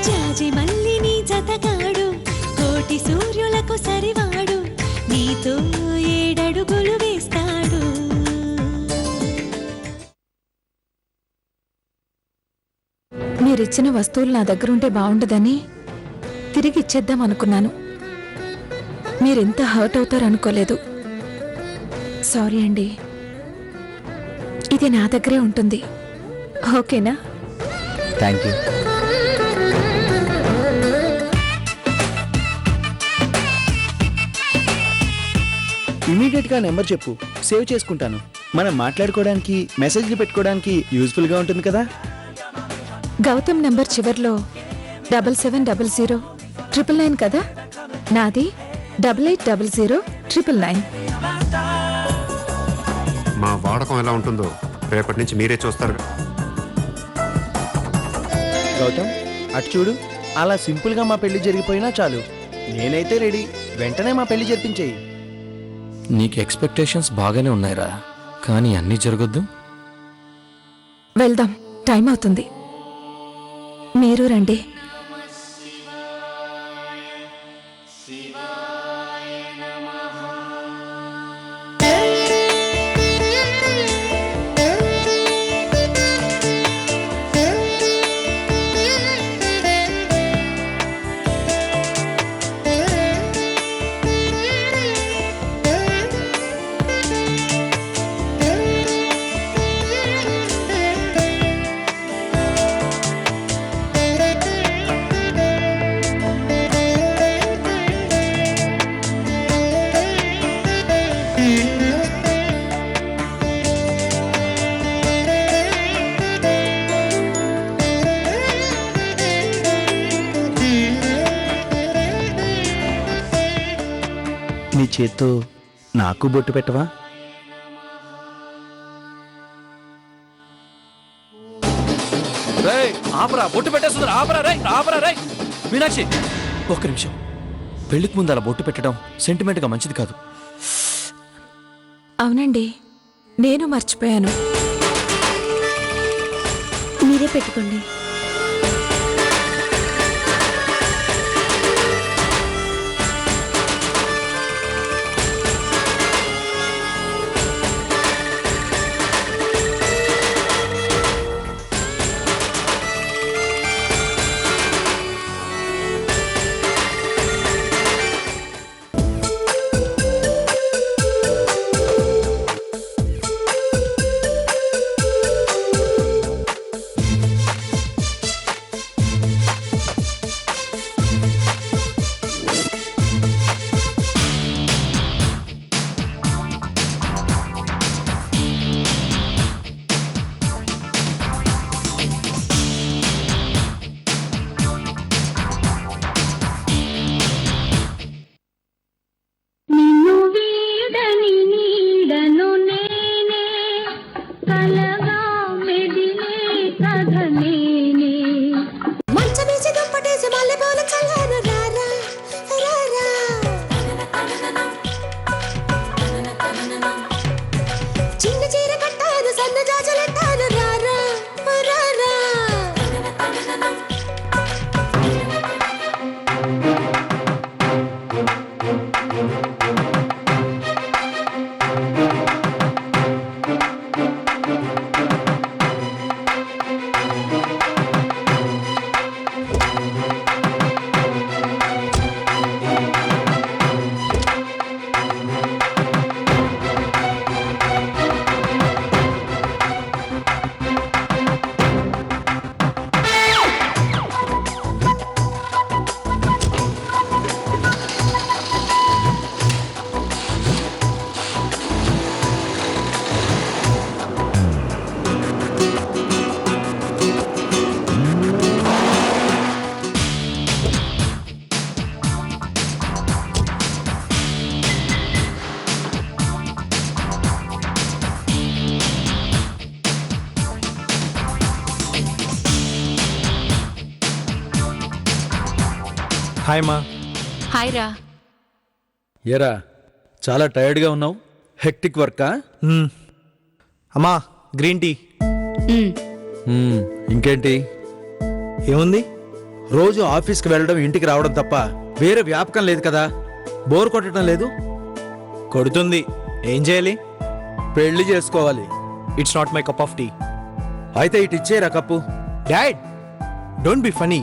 జాజి మల్లిని జతగాడు కోటి సూర్యులకు సరివాడు నీతో 7 అడుగులు వేస్తాడు. మీరిచ్చిన వస్తువులు నా దగ్గరుంటే బాగుండదని తిరిగి ఇచ్చేద్దాం అనుకున్నాను. మీరెంత హర్ట్ అవుతారనుకోలేదు. సారీ అండి. ఇది నా దగ్గరే ఉంటుంది. ఓకేనా? Thank you. ఇమీడియట్గా నెంబర్ చెప్పు, సేవ్ చేసుకుంటాను. మనం మాట్లాడుకోవడానికి మెసేజ్లు పెట్టుకోవడానికి యూజ్ఫుల్గా ఉంటుంది కదా. గౌతమ్ నంబర్ చివర్లో 7700 కదా. నాది 8800 మా వాడకం ఎలా ఉంటుందో రేపటి నుంచి మీరే చూస్తారు. గౌతమ్ అటు చూడు, అలా సింపుల్గా మా పెళ్లి జరిగిపోయినా చాలు. నేనైతే రెడీ. వెంటనే మా పెళ్లి జరిపించేయి. నీకు ఎక్స్పెక్టేషన్స్ బాగానే ఉన్నాయిరా, కానీ అన్నీ జరగొద్దు. వెళ్దాం, టైం అవుతుంది. మీరు రండి. నీ చేత్తో నాకు బొట్టు పెట్టవా? ఆపరా, బొట్టు పెట్టేస్తుంది. ఆపరా రేయ్. మీనాక్షి, ఒక్క నిమిషం. పెళ్లికి ముందు అలా బొట్టు పెట్టడం సెంటిమెంట్గా మంచిది కాదు. అవునండి, నేను మర్చిపోయాను. మీరే పెట్టుకోండి. హాయ్ మా. హాయ్ రా. ఏరా చాలా టైర్డ్గా ఉన్నావు. హెక్టిక్ వర్కా? అమ్మా గ్రీన్ టీ. మ్మ్. ఇంకేంటి? ఏముంది, రోజు ఆఫీస్కి వెళ్ళడం ఇంటికి రావడం తప్ప వేరే వ్యాపకం లేదు కదా. బోర్ కొట్టడం లేదు. కొడుతుంది. ఏం చేయాలి? పెళ్లి చేసుకోవాలి. It's not my cup of tea. అయితే ఇటు ఇచ్చేరా cup. Dad, don't be funny.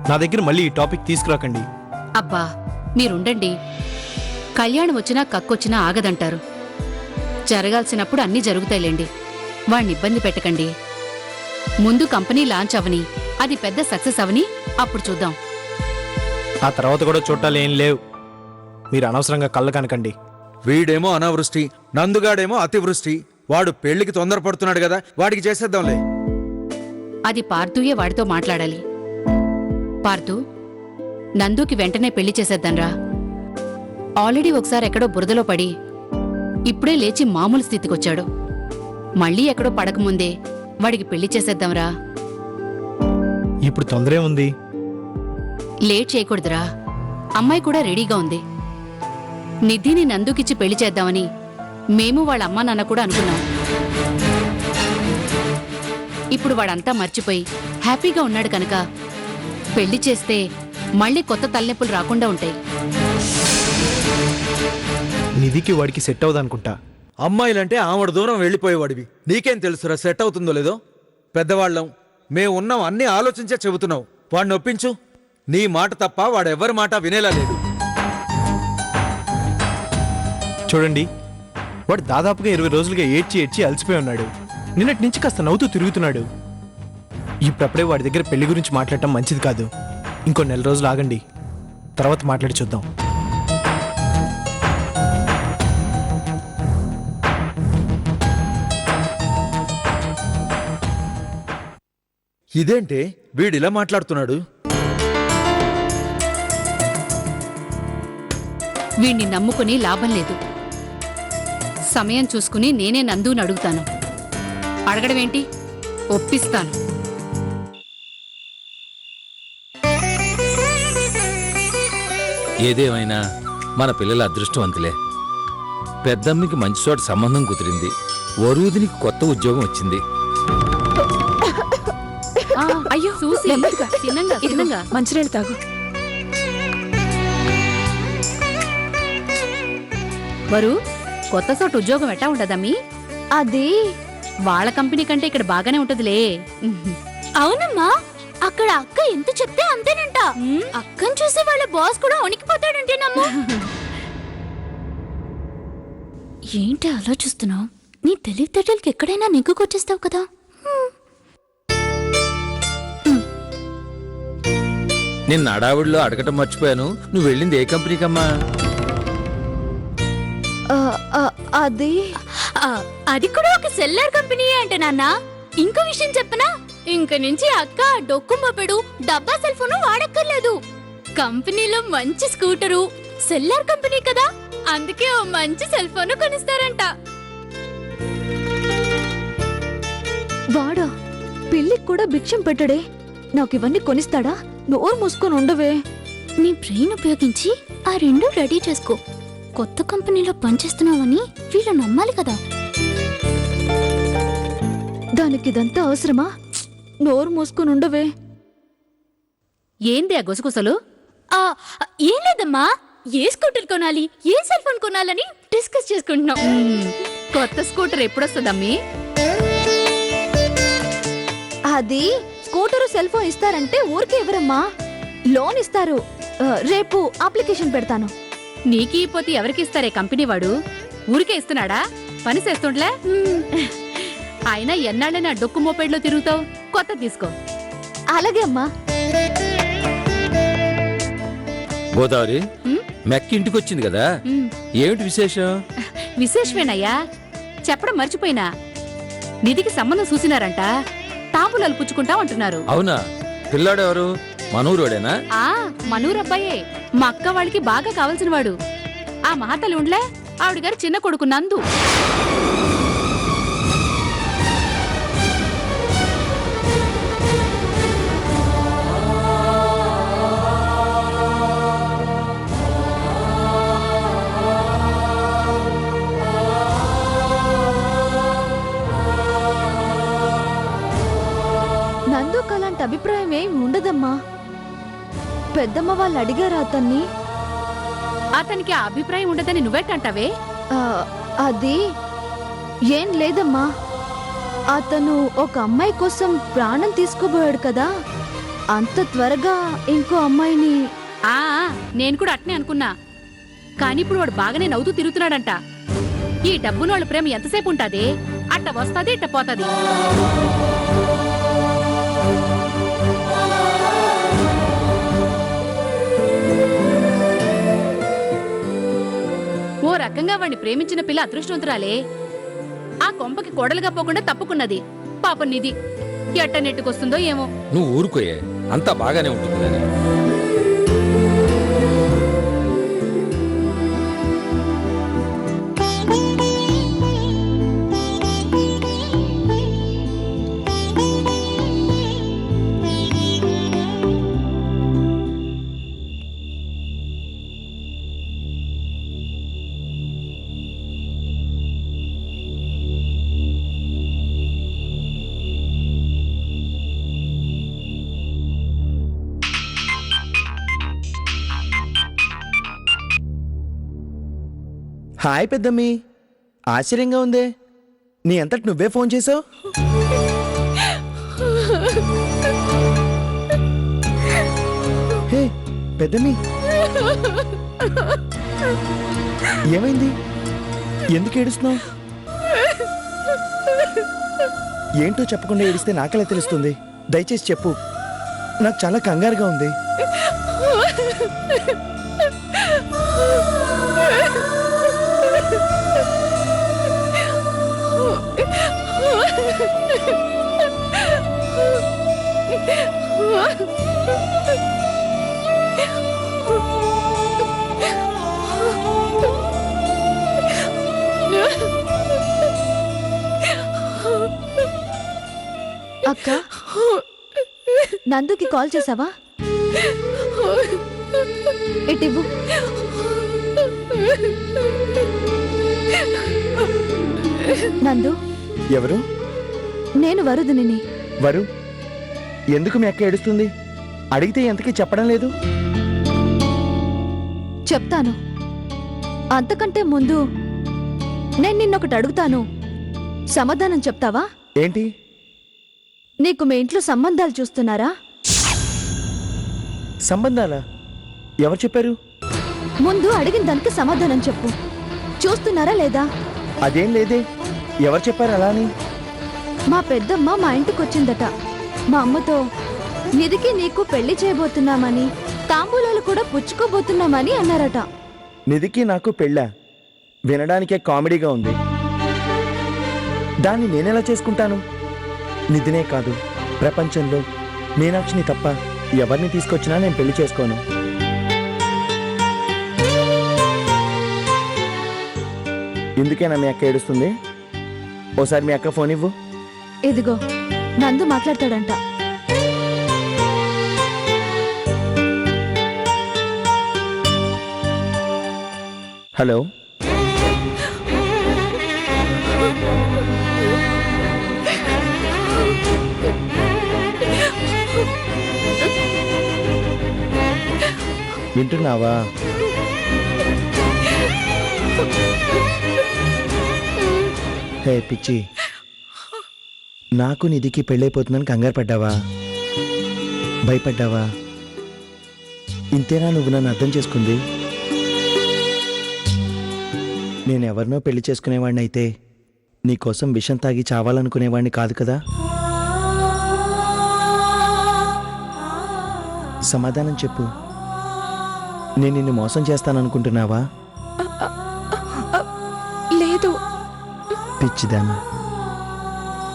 నా దగ్గర మళ్ళీ ఈ టాపిక్ తీసుకురాకండి. అబ్బా మీరుండండి. కళ్యాణం వచ్చినా కక్కొచ్చినా ఆగదంటారు. జరగాల్సినప్పుడు అన్నీ జరుగుతాయిలేండి. వాణ్ణి ఇబ్బంది పెట్టకండి. ముందు కంపెనీ లాంచ్ అవని, అది పెద్ద సక్సెస్ అవని, అప్పుడు చూద్దాం. ఆ తర్వాత కూడా చూడాలి ఏం లేవు. మీరు అనవసరంగా కళ్ళ కనకండి. వీడేమో అనావృష్టి, నందుగాడేమో అతివృష్టి. వాడు పెళ్లికి తొందరపడుతున్నాడు కదా, వాడికి చేసేద్దాంలే. అది పార్థుయే వాడితో మాట్లాడాలి. పార్థు, నందుకి వెంటనే పెళ్లి చేసేద్దాంరా. ఆల్రెడీ ఒకసారి ఎక్కడో బురదలో పడి ఇప్పుడే లేచి మామూలు స్థితికొచ్చాడు. మళ్ళీ ఎక్కడో పడకముందే వాడికి పెళ్లి చేసేద్దాంరా. ఇప్పుడు తొందరే ఉంది. లేట్ చేయకూడదురా. అమ్మాయి కూడా రెడీగా ఉంది. నిధిని నందుకిచ్చి పెళ్లి చేద్దామని మేము వాళ్ళ అమ్మా నాన్న కూడా అనుకున్నాం. ఇప్పుడు వాడంతా మర్చిపోయి హ్యాపీగా ఉన్నాడు కనుక పెళ్లి చేస్తే మళ్ళీ కొత్త తలనొప్పులు రాకుండా ఉంటాయి. నిధికి వాడికి సెట్ అవుదనుకుంటా. అమ్మాయిలంటే ఆవిడ దూరం వెళ్ళిపోయేవాడివి. నీకేం తెలుసురా సెట్ అవుతుందో లేదో? పెద్దవాళ్ళం మేము ఉన్నాం, అన్నీ ఆలోచించే చెబుతున్నావు. వాడిని ఒప్పించు. నీ మాట తప్ప వాడెవ్వరి మాట వినేలా లేడు. చూడండి, వాడు దాదాపుగా 20 రోజులుగా ఏడ్చి ఏడ్చి అలసిపోయి ఉన్నాడు. నిన్నటి నుంచి కాస్త నవ్వుతూ తిరుగుతున్నాడు. ఇప్పుడప్పుడే వాడి దగ్గర పెళ్లి గురించి మాట్లాడటం మంచిది కాదు. ఇంకో 1 నెల రోజులు ఆగండి, తర్వాత మాట్లాడి చూద్దాం. ఇదేంటే వీడిలా మాట్లాడుతున్నాడు? వీణ్ణి నమ్ముకుని లాభం లేదు. సమయం చూసుకుని నేనే నందుని అడుగుతాను. అడగడమేంటి, ఒప్పిస్తాను. ఏదేమైనా మన పిల్లల అదృష్టవంతులే. పెద్దమ్మకి మంచి చోట సంబంధం కుదిరింది. వరూదినికి కొత్త ఉద్యోగం వచ్చింది. అయ్యో చూసి తిన్నంగా మంచినీళ్ళు తాగు. వరు, కొత్త చోట ఉద్యోగం ఎట్టా ఉంటదమ్మీ? అది వాళ్ళ కంపెనీ కంటే ఇక్కడ బాగానే ఉంటదిలే. అవునమ్మా, అక్కడ అక్క ఎంత చెప్తే అంతేనంట. అక్కను చూసి వాళ్ళ బాస్ కూడా వణికిపోతాడంటేనమ్మా. ఏంటి ఆలోచిస్తున్నావు? నీ తెలివితేటలకి ఎక్కడైనా నెగ్గుకొచ్చేస్తావు కదా. నిన్న అడావిడిలో అడగటం మర్చిపోయాను. నువ్వు వెళ్ళింది ఏ కంపెనీకమ్మా? అది అది కూడా ఒక సెల్లర్ కంపెనీ అంట నాన్న. ఇంకో విషయం చెప్పనా? ఇంక నుంచి అక్క డొక్కుమోపెడు డబ్బా సెల్ ఫోన్ వాడక్కర్లేదు. కంపెనీలో మంచి స్కూటరు, సెల్లర్ కంపెనీ కదా, అందుకే ఓ మంచి సెల్ ఫోన్ కొనిస్తారంట. వాడా పెళ్ళికి కూడా భిక్షం పెట్టడే, నాకు ఇవన్నీ కొనిస్తాడా? నోరు మూసుకొని ఉండవే. నీ బ్రెయిన్ ఉపయోగించి ఆ రెండు రెడీ చేసుకో. కొత్త కంపెనీలో పనిచేస్తున్నావని వీళ్ళు నమ్మాలి కదా. దానికి ఇదంతా అవసరమా? నోరు మూసుకొని ఉండవే. ఏంది ఆ గుసగుసలు? ఏం లేదమ్మా, ఏ స్కూటర్ కొనాలి, ఏ సెల్ ఫోన్ కొనాలని డిస్కస్ చేసుకుంటున్నాం. కొత్త స్కూటర్ ఎప్పుడొస్తుందమ్మీ? అది స్కూటరు సెల్ ఫోన్ ఇస్తారంటే ఊరికే ఇవ్వరమ్మా, లోన్ ఇస్తారు. రేపు అప్లికేషన్ పెడతాను. నీకీ పోతే ఎవరికిస్తారే కంపెనీ వాడు? ఊరికే ఇస్తున్నాడా? పని చేస్తుండలే. అయినా ఎన్నాళ్ళైనా డొక్కు మోపెడ్లో తిరుగుతావు. కొత్త తీసుకో. అలాగే అమ్మా. గోదావరి, మెక్క ఇంటికి వచ్చింది కదా, ఏమిటి విశేషం? విశేషమేనయ్యా, చెప్పడం మర్చిపోయినా. నిధికి సంబంధం చూసినారంట. తాంబూలాలు పుచ్చుకుంటా అంటున్నారు. అవునా? పిల్లాడెవరు? మనూరోడేనా? మనూరబ్బాయే. మా అక్క వాళ్ళకి బాగా కావలసిన వాడు. ఆ మహాతల్లి ఉండలే, ఆవిడ గారి చిన్న కొడుకు నందు. నందుకు అలాంటి అభిప్రాయం ఏమి ఉండదమ్మా. పెద్దమ్మ వాళ్ళు అడిగారా అతన్ని? అతనికి ఆ అభిప్రాయం ఉండదని నువ్వెట్టంటావే? ఆ, అది ఏం లేదమ్మా. అతను ఒక అమ్మాయి కోసం ప్రాణం తీసుకోబోయాడు కదా, అంత త్వరగా ఇంకో అమ్మాయిని. ఆ నేను కూడా అట్నే అనుకున్నా. కానీ ఇప్పుడు వాడు బాగానే నవ్వుతూ తిరుగుతున్నాడంట. ఈ డబ్బునోళ్ళ ప్రేమ ఎంతసేపు ఉంటాది? అట్ట వస్తాది, ఇట్ట పోతాది. ఓ రకంగా వాడిని ప్రేమించిన పిల్ల అదృష్టవంతురాలే. ఆ కొంపకి కోడలుగా పోకుండా తప్పుకున్నది. పాపం నిధి ఎట్ట నెట్టుకొస్తుందో ఏమో. నువ్వు ఊరుకోయే, అంతా బాగానే ఉంటుంది కానీ. హాయ్ పెద్దమ్మి, ఆశ్చర్యంగా ఉందే. నీ అంతటి నువ్వే ఫోన్ చేసావు? హే పెద్దమ్మి, ఏమైంది? ఎందుకు ఏడుస్తున్నావు? ఏంటో చెప్పకుండా ఏడిస్తే నాకెలా తెలుస్తుంది? దయచేసి చెప్పు, నాకు చాలా కంగారుగా ఉంది. అక్క, నందుకి కాల్ చేసావా? ఇటివ్వు. నందు, ఎవరు? నేను వరుదిని. వరు, ఎందుకు మీ అక్క ఏడుస్తుంది? అడిగితే ఎంతకీ చెప్పడం లేదు? చెప్తాను. అంతకంటే ముందు నేను నిన్నొకటి అడుగుతాను, సమాధానం చెప్తావా? ఏంటి? నీకు మీ ఇంట్లో సంబంధాలు చూస్తున్నారా? సంబంధాలా? ఎవరు చెప్పారు? ముందు అడిగిన దానికి సమాధానం చెప్పు. చూస్తున్నారా లేదా? అదేం లేదే. ఎవరు చెప్పారు అలా అని? మా పెద్దమ్మ మా ఇంటికి వచ్చిందట. మా అమ్మతో నిధికి నీకు పెళ్లి చేయబోతున్నామని, తాంబూలాలు కూడా పుచ్చుకోబోతున్నామని అన్నారట. నిధికి నాకు పెళ్ళా? వినడానికే కామెడీగా ఉంది. దాన్ని నేనెలా చేసుకుంటాను? నిధినే కాదు, ప్రపంచంలో మీనాక్షిని తప్ప ఎవరిని తీసుకొచ్చినా నేను పెళ్లి చేసుకోను. ఇందుకేనా మీ అక్క ఏడుస్తుంది? ఓసారి మీ అక్క ఫోన్ ఇవ్వు. ఇదిగో, నందు మాట్లాడతాడంట. హలో, వింటున్నావా? హే పిచ్చి, నాకు నిధికి పెళ్ళైపోతుందని కంగారు పడ్డావా? భయపడ్డావా? ఇంతేనా నువ్వు నన్ను అర్థం చేసుకుంది? నేనెవరినో పెళ్లి చేసుకునేవాడిని అయితే నీకోసం విషం తాగి చావాలనుకునేవాడిని కాదు కదా. సమాధానం చెప్పు. నేను నిన్ను మోసం చేస్తాననుకుంటున్నావా? లేదు. పిచ్చిదానా,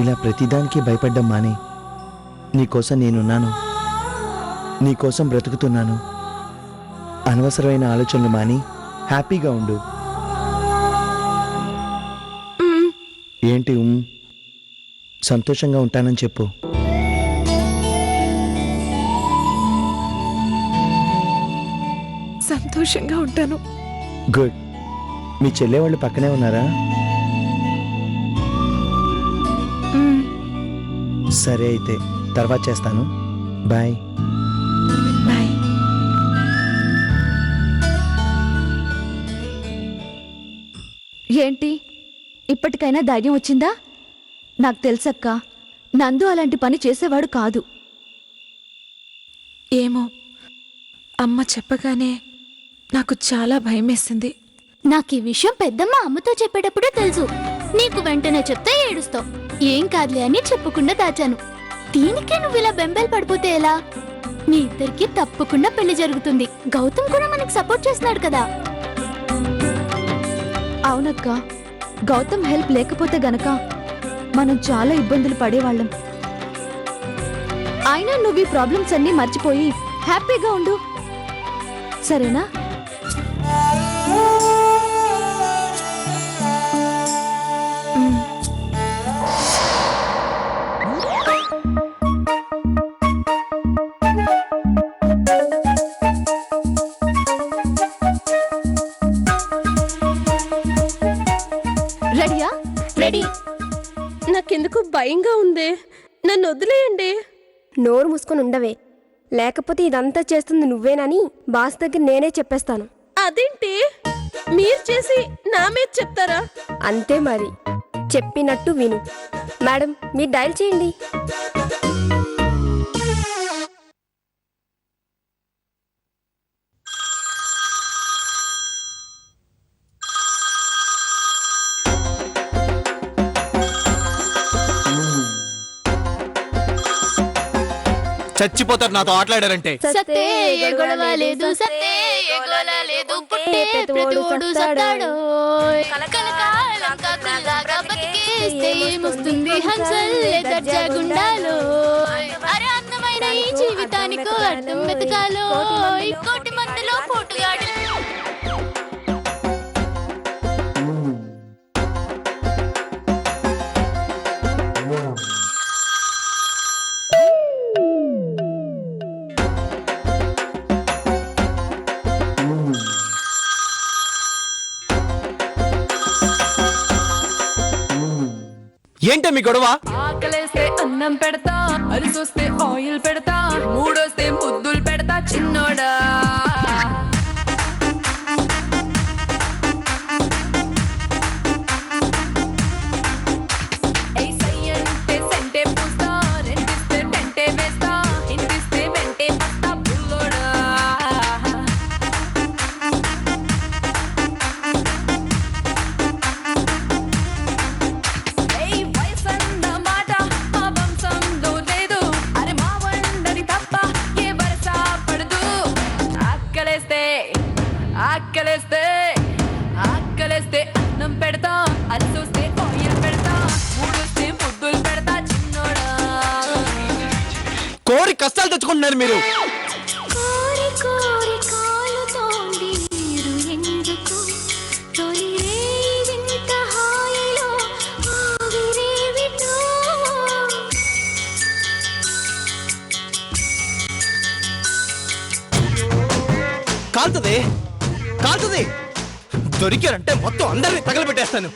ఇలా ప్రతిదానికి భయపడ్డం మాని. నీకోసం నేనున్నాను, నీకోసం బ్రతుకుతున్నాను. అనవసరమైన ఆలోచనలు మాని హ్యాపీగా ఉండు. ఏంటి సంతోషంగా ఉంటానని చెప్పు. సంతోషంగా ఉంటాను. గుడ్. మీ చెల్లె వాళ్ళు పక్కనే ఉన్నారా? సరే అయితే తర్వాత చేస్తాను. బాయ్. బాయ్. ఏంటి ఇప్పటికైనా ధైర్యం వచ్చిందా? నాకు తెలుసక్క, నందు అలాంటి పని చేసేవాడు కాదు. ఏమో అమ్మ చెప్పగానే నాకు చాలా భయమేసింది. నాకు ఈ విషయం పెద్దమ్మ అమ్మతో చెప్పేటప్పుడే తెలుసు. నీకు వెంటనే చెప్తే ఏడుస్తావు. ఏం కాదులే అని చెప్పకుండా దాచాను. దీనికే నువ్వు ఇలా బెంబేలు పడిపోతే ఎలా? మీ ఇద్దరికి తప్పకుండా పెళ్లి జరుగుతుంది. గౌతమ్ కూడా మనకి సపోర్ట్ చేస్తున్నాడు కదా. అవునక్క, గౌతమ్ హెల్ప్ లేకపోతే గనక మనం చాలా ఇబ్బందులు పడేవాళ్ళం. అయినా నువ్వు ఈ ప్రాబ్లమ్స్ అన్నీ మర్చిపోయి హ్యాపీగా ఉండు, సరేనా? రెడీయా? రెడీ. నాకెందుకు భయంగా ఉంది. నన్ను వదిలేయండి. నోరు మూసుకొని ఉండవే, లేకపోతే ఇదంతా చేస్తుంది నువ్వేనని బాస్ దగ్గర నేనే చెప్పేస్తాను. అదేంటి మీరు చేసి నా మీద చెప్తారా? అంతే మరి, చెప్పినట్టు విను. మేడం, మీరు డయల్ చేయండి. చచ్చిపోతారు నాతో ఆటలాడారంటే. సత్తే ఏ గొడవ లేదు, సత్తే ఏ గోల లేదు, పుట్టే ప్రతివాడు సత్తాడో. కలకాలం కాకుల్లాగా బతికేస్తే ఏమొస్తుంది, హంసల్లే దర్జా గుండాలో. అరే అందమైన ఈ జీవితానికో అర్థం వెతకాలో. ఈ కోటి మందిలో పోటుగాడు. ఏంటే మీ గొడవ? ఆకలేస్తే అన్నం పెడతా, అరిసొస్తే ఆయిల్ పెడతా, మూడొస్తే ముద్దులు పెడతా చిన్నోడా. సెంటే పూస్తా, రెండిస్తే టెంటే వేస్తా, ఇంటిస్తే వెంటే పస్తా పుల్లోడా. ఆకలేస్తే అన్నం పెడతా, అరిసొస్తే ఆయిల్ పెడతా, మూడొస్తే ముద్దులు పెడతా చిన్నోడా. కోరి కష్టాలు తెచ్చుకుంటున్నారు మీరు. కోరి కోరి కాలుతోంది నీరు ఎందుకు, తొలి రేయి వింత హాయిలో ఆవిరేవిటో. కాలుతుంది కాలుతుంది. దొరికారంటే మొత్తం అందరినీ తగలబెట్టేస్తాను.